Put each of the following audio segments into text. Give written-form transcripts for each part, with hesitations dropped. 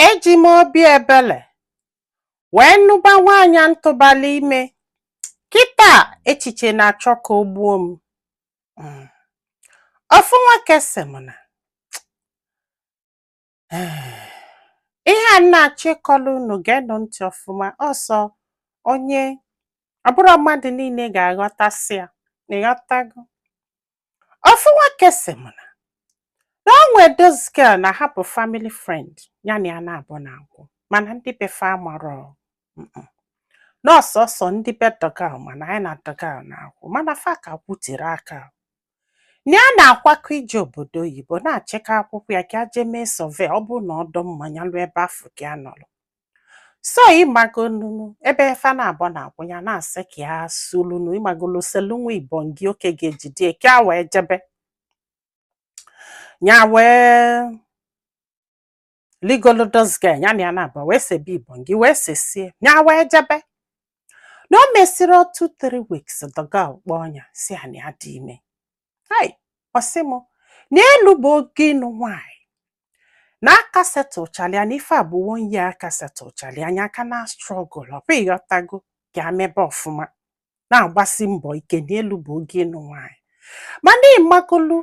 Eji m obi ebele wee nụba nwaanyị ntụbala ime. Kịta echiche na-achọ ka o gbuo m. Ofu nwoke sị m na ihe a na-achọ ịkọlụ unu geenụ ntị ọfụma, ọsọ onye ọbụrụ mmadụ niile ga-aghọtasị ya. Ịghọtago? Ofu nwoke sị m na o nwee those girl na-ahapụ family friend ya na ya na-abụ na-akwụ, mana ndị befe amarọ. N'ọsọsọ ndị be dọgal mana anyị na dọgal na-akwụ, mana fa ka kwutere aka. Na ya na-akwakọ ije obodo oyibo na-achịkọ akwụkwọ ya ka aje mee survey ọ bụ na ọdọ mmanya lụ ebe afọ ka ya nọrọ. So ịmago nunu ebe efe na-abụ na-akwụ ya na-asị ka ya sulunu ịmagolo selunwe ibongi oke ga-ejide ka ya wee jebe. Ya wee ligolo dosga ya na ya na-abụ wee sebe ibongi wee sesie ya wee jebe. Na o mesịrị 2-3 weeks dọgal kpọọ ya si ya na ya dị ime. Hai, ọsị m n'elu bụ oge ịnụ nwanyị na aka setụlchalịa na ife a bụ 1 year aka setụlchalịa anya aka na strọgụl ọ bụ ịghọtago ka amebe ọfụma na-agbasi mbọ ike n'elu bụ oge ịnụ nwanyị. Mana ịmagolu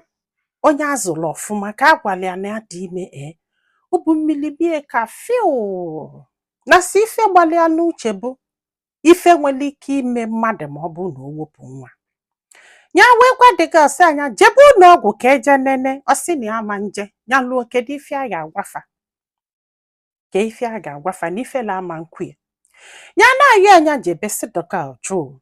onye azụrụ ọfụma ka agwala ya na ya dị ime ọ bụ mmiri bie ka fiu na si ife gbalịa n'uche bụ ife nwere ike ime mmadụ ma ọ bụ na o wepụ nwa. Ya wee gwa dịga ọsị anya jebe ụlọ ọgwụ ka eje nene, ọsị na ya ma nje ya lụọ kedu ife a ga-agwafa ka ife a ga-agwafa na ife la ama nkwu ya. Ya na-ayọ anya jebe si dọgal jụụ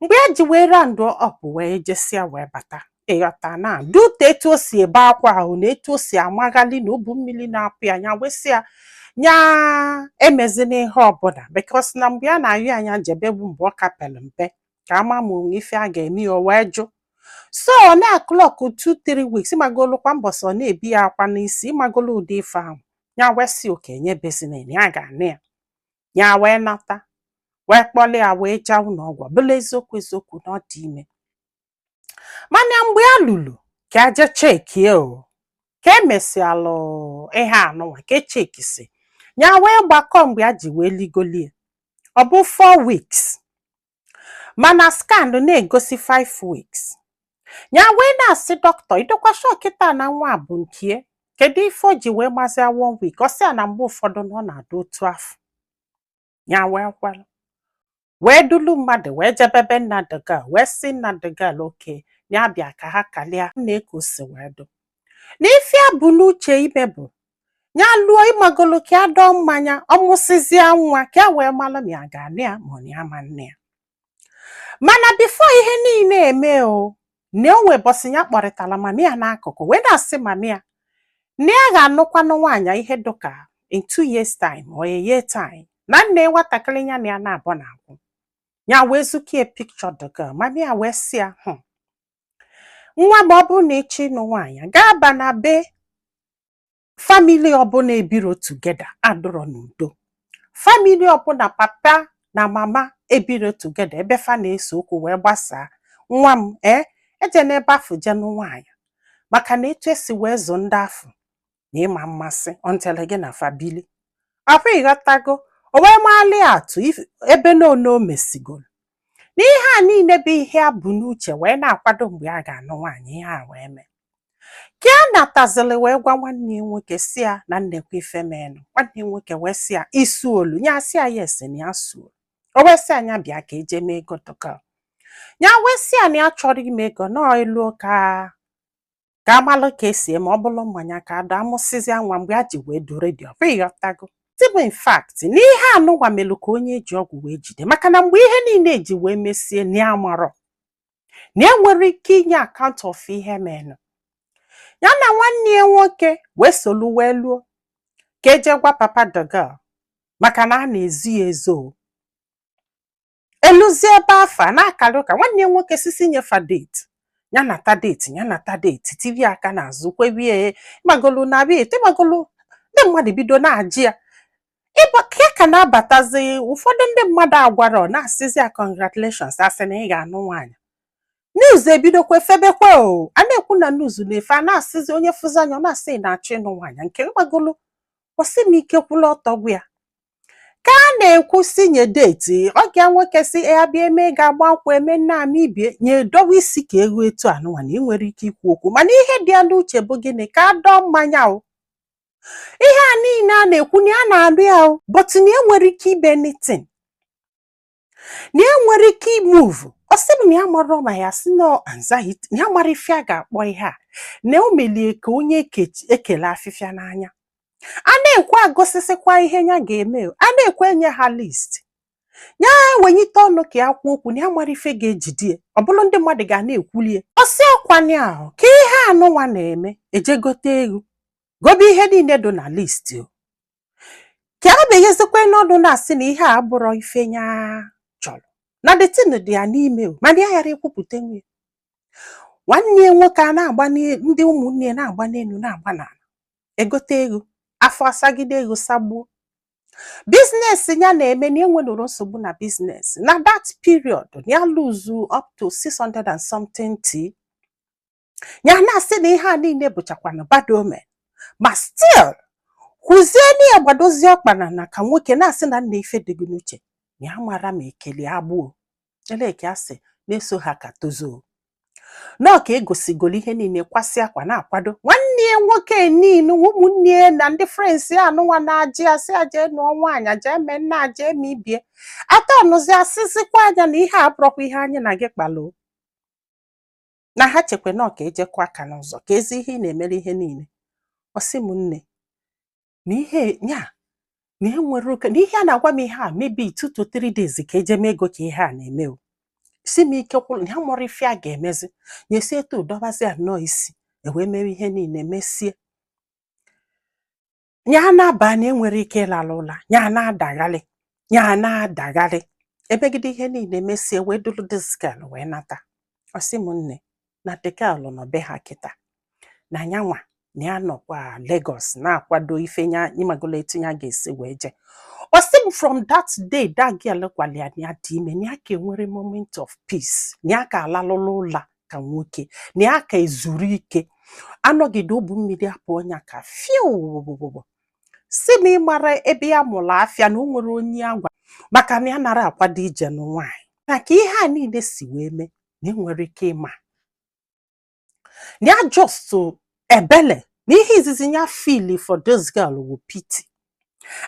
mgbe ya ji wee randụ ọpụ wee jesịa wee bata. Ịghọta na dute etu o si ebe akwa ahụ na etu o si amaghali na ubu mmiri na-apụ ya nya wesị ya nya emezina ihe ọbụla because na mgbe ya na-ayọ anya jebe bụ mgbe ọ kapelụ mpe ka ama ma onwe ife a ga-eme ya wee jụ. So na klọk 2-3 weeks ịmagolu kwa mbọsị ọ na-ebi ya akwa n'isi ịmagolu ụdị ife ahụ ya wesị oke nye bezina ya ga-anị ya. Ya wee nata wee kpọlị ya wee jaa ụlọ ọgwụ bụla eziokwu na ọ dị ime. Mana mgbe ya lụrụ ka aje chekie ka emesialụ ihe anụnwa ka echekisi ya wee gbakọ mgbe ya ji wee ligolie ọ bụ 4 weeks mana scan na-egosi 5 weeks. Ya wee na-asị dọkịta idokwa sho kịta na nwa bụ nke kedu ife o ji wee gbazia 1 week ọ sị ya na mgbe ụfọdụ na ọ na-adị otu afọ. Ya wee kwalụ wee dulu mmadụ wee jebebe nna dọgal wee sị nna dọgal oke ya bịa ka ha kalịa na-ekosi wee dụ n'ife a bụ n'uche ime bụ ya lụọ ịmagolo ka ya dọọ mmanya ọmụsịzịa nwa ka ya wee malụ ma ya ga-anị ya ma ọ na ya ma nne ya. Mana bifo ihe niile eme na o webọsị ya kpọrịtala mami ya n'akụkụ wee na-asị mami ya na ya ga-anụkwanụ nwaanyị ihe dụka in 2 years time or a year time na nne nwatakịrị ya na ya na-abụ na-akwụ. Ya wee zukie picture dọgal mami ya wee sị ya nwa ma ọ bụ na ịchọ ịnụ nwaanyị ga-aba na be famili ọbụla ebiro tugeda adụrọ n'udo. Famili ọbụla papa na mama ebiro tugeda ebe fa na-ese okwu wee gbasaa nwa m eje n'ebe afọ jenụ nwaanyị maka na etu esi wee zụ ndị afọ na ịma mmasị ọntele gị na fabili afọ. Ịghọtago o wee maalị atụ ebe n'one o mesigoro n'ihe a niile bụ ihe a bụ n'uche wee na-akwado mgbe a ga-anụ nwaanyị ihe a wee mee. Ka a natazili wee gwa nwanne ya nwoke si ya na nnekwa ife menụ. Nwanne ya nwoke wee si ya isu olu ya si ya yes na ya suo. O wee si anya bịa ka eje mee ego dọgal. Ya wee si ya na ya chọrọ ime ego nọọ elu ka amalụ ka esi eme ọ bụrụ mmanya ka ada amụsịzịa nwa mgbe a ji wee do redio. Ọ bụ ịghọtago bụ in fact n'ihe anụnwa melụ ka onye ji ọgwụ wee jide maka na mgbe ihe niile eji wee mesie na amarọ na enwere ike inye account of ihe menụ. Ya na nwanne ya nwoke wee solu wee luo ka eje gwa papa dọgal maka na a na-ezu ya ezo. Eluzie ebe afa na-akara ụka nwanne ya nwoke sisi nyefa date ya nata date tiri aka n'azụ kwebie ịmagolu na abịa ịmagolu ndị mmadụ bido na-ajị ya ịbaka ka na-abatazi ụfọdụ ndị mmadụ agwara na-asịzi ya congratulations asị na ị ga-anụ nwaanyị. News ebidokwa efebekwa a na-ekwu na news na-efe a na-asịzi onye fụzi anya na-asị na-achọ ịnụ nwaanyị nke ịgbagolu ọsị m ike kwụla ọtọ gwa ya ka a na-ekwusi nye deti oge nwoke si ya bịa eme ga-agba nkwụ eme nna m ibie nye dowe isi ka ego etu anụnwa na ị nwere ike ikwu okwu mana ihe dị ya n'uche bụ gịnị ka a dọọ mmanya o ihe a niile a na-ekwu na ya na-anụ ya o but na enwere ike ibe anything na enwere ike imuvu ọ sị m na ya mara ma ya si na anxiety na ya mara ife a ga-akpọ ihe a na o melie ka onye ekele afịfịa n'anya a na-ekwe agosisikwa ihe ya ga-eme a na-ekwe enye ha list ya wenyite ọnụ ka ya kwuo okwu na ya mara ife ga-ejidie ọ bụrụ ndị mmadụ ga na-ekwulie ọsị ọkwanye ahụ ka ihe anụnwa na-eme eje gote ego gobe ihe niile dị na list o ka ọ beghezikwa n'ọdụ na-asị na ihe a abụrọ ife ya chọrọ na detin dị ya n'ime o mana ya ghara ekwupụta nwe nwanne ya nwoke a na-agba ndị ụmụnne ya na-agba n'elu na-agba n'ala egote ego afọ asagide ego sagbuo biznes ya na-eme na enwenụrụ nsogbu na biznes na that period ya lose up to 600 and something tea ya na-asị na ihe a niile bụchakwana bad omen ma still kwuzie na ya gbadozie ọkpana na ka nwoke na-asị na nna ife dị gị n'uche ya mara ma ekele agbụo eleke asị na-eso ha ka tozuo nọ ka egosigolo ihe niile kwasị akwa na-akwado nwanne ya nwoke niile ụmụnne ya na ndị frens ya anụnwa na-ajị asị aje nụọ nwaanyị aje eme nna aje eme ibie atọ ọnụzi asịzikwa anya na ihe a bụrọkwa ihe anyị na gị kpaloo na ha chekwa nọ ka ejekwa aka n'ụzọ ka ezi ihe ị na-emere ihe niile ọsị m nne na ihe ya na enwere oke na ihe a na-agwa m ihe a maybe 2 to 3 days ka eje mee ego ka ihe a na-eme o si m ike kwụrụ na ya mụrụ ife a ga-emezi nyesi etu dọbazi anọ isi ewee mere ihe niile mesie ya na-aba na enwere ike ịlala ụla ya na-adagharị ebegide ihe niile mesie wee duru dizgal wee nata ọsị m nne na dekalụ nọ be ha kịta na nyanwa na ya nọkwa Lagos na-akwado ife nya ịmagolo etu ya ga-esi wee je ọsị m from that day that girl kwali ya na dị ime na ya ka enwere moment of peace na ya ka alalụla ụla ka nwoke na ya ka ezuru ike anọgide obu mmiri apụ ọnya ka fiu si m ịmara ebe ya mụrụ afịa na o nwere onye agwa maka na ya nara akwado ije n'nwaanyị na ka ihe a niile si wee mee na enwere ike ịma na ya just ebele na ihe izizi ya feel for this girl will pity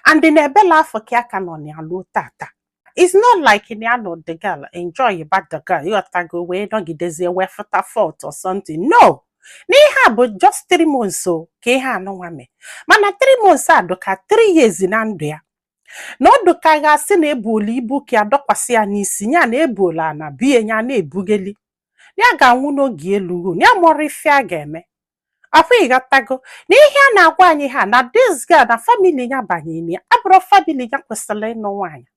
and na ebele afọ ka aka nọ na alụ tata it's not like na ya nọ the girl enjoy about the girl ịghọtago wee nọgidezie wee fụta fault or something no na ihe a bụ just 3 months o ka ihe anụnwa mee mana 3 months a dụka 3 years na ndụ ya na ọ dụka gasị na ebuola ibu ka ya dọkwasị ya n'isi ya na ebuola na biye ya na-ebugeli ya ga-anwụ n'oge elugo ya mụrụ ife a ga-eme afọ ịghọtago na ihe a na-agwa anyị ha na this girl na family ya banyere ya abụrụ family ya kwesịrị ịnụ nwaanyị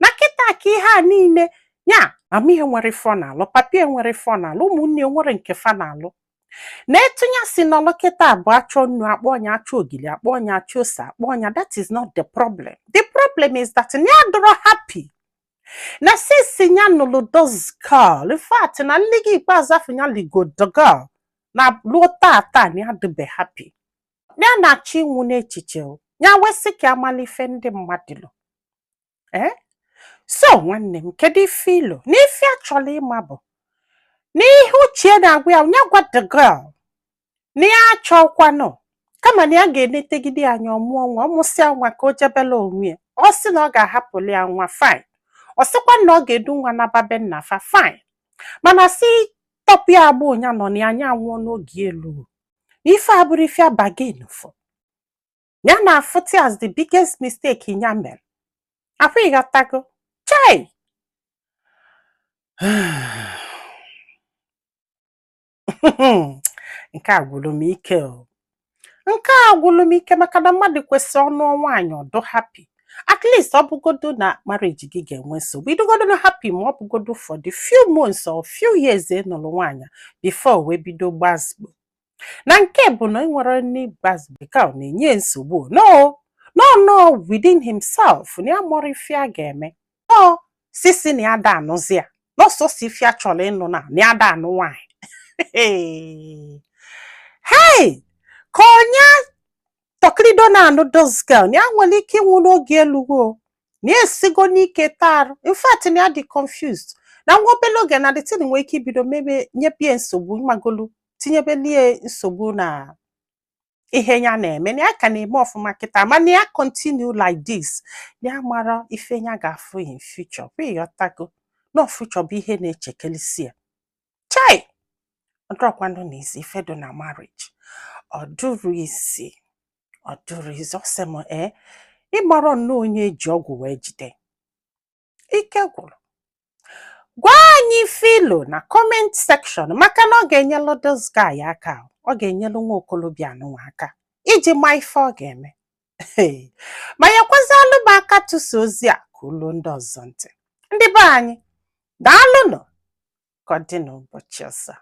na kịta ka ihe a niile ya mama ihe nwere ife ọ na-alụ papa enwere ife ọ na-alụ ụmụnne nwere nke fa na-alụ na etunye si n'ọlụ kịta abụ achọ nnu akpọ ọnya achọ ogili akpọ ọnya achọ ose akpọ ọnya that is not the problem is that na ya dọrọ happy na sisi ya nụlụ those girl in fact na nligi ikpeazụ afọ ya ligo the girl na lụọ tata na ya dịbe happy ya na-achọ inwu n'echiche ya wesị ka amalife ndị mmadụ lụ so nwanne m kedu ife ilo n'ife a chọrọ ịma bụ n'ihe uche na-agwa ya gwa the girl na ya achọkwanụ kama na ya ga-enetegide anya ọmụọ nwa ọmụsịa nwa ka o jebela onwe ya ọ sị na ọ ga-ahapụli ya nwa fine ọ sịkwa na ọ ga-edu nwa na babe nna fa fine mana si tọpụ ya agba ụnya nọ na anya anwụọ n'oge elu ife abụrụ ife abagin fọ ya na afụti as the biggest mistake ya mere afọ ịghọtago chai nke a gwụrụ m ike maka na mmadụ kwesịrị ọnụ nwaanyị ọdụ happy at least ọ bụgodo na marriage gị ga-enwe nsogbu idogodo na happy ma ọ bụgodo for the few months or few years nụrụ nwaanyị before wee bido gbazigbo na nke bụ na enwere nne gbazigbo ka ọ na-enye nsogbu no within himself na ya mụrụ ife a ga-eme no sisi na ya da anụzi ya n'ọsọsọ ife a chọrọ ịnụ na ya da anụ nwaanyị hey ka onye ọkịrịdo na-anụ those girl na ya nwere ike ịnwụ n'oge elugo na ya esigo n'ike tarụ in fact na ya dị confused na nwa obere oge na the thing nwere ike ibido mebe nyebie nsogbu magolu tinyebelie nsogbu na ihe ya na-eme na ya ka na-eme ọfụma kịta mana ya continue like this ya mara ife ya ga-afụ in future kwa ịghọtago na future bụ ihe na-echekelisi ya chai ọdụrọkwanụ na isi ife dị na marriage ọ dụrụ isi ọsịmụ ịgbara nnọọ onye eji ọgwụ wee jide ike gwụrụ gwa anyị filo na comment section maka na ọ ga-enyelụ those guy aka ọ ga-enyelụ nwa okolobịa anụnwa aka iji ma ife ọ ga-eme ma nyekwazalụ m aka tụsa ozi a ka olu ndị ọzọ ntị ndị be anyị daalụnụ ka ọ dị n'ụbọchị ọzọ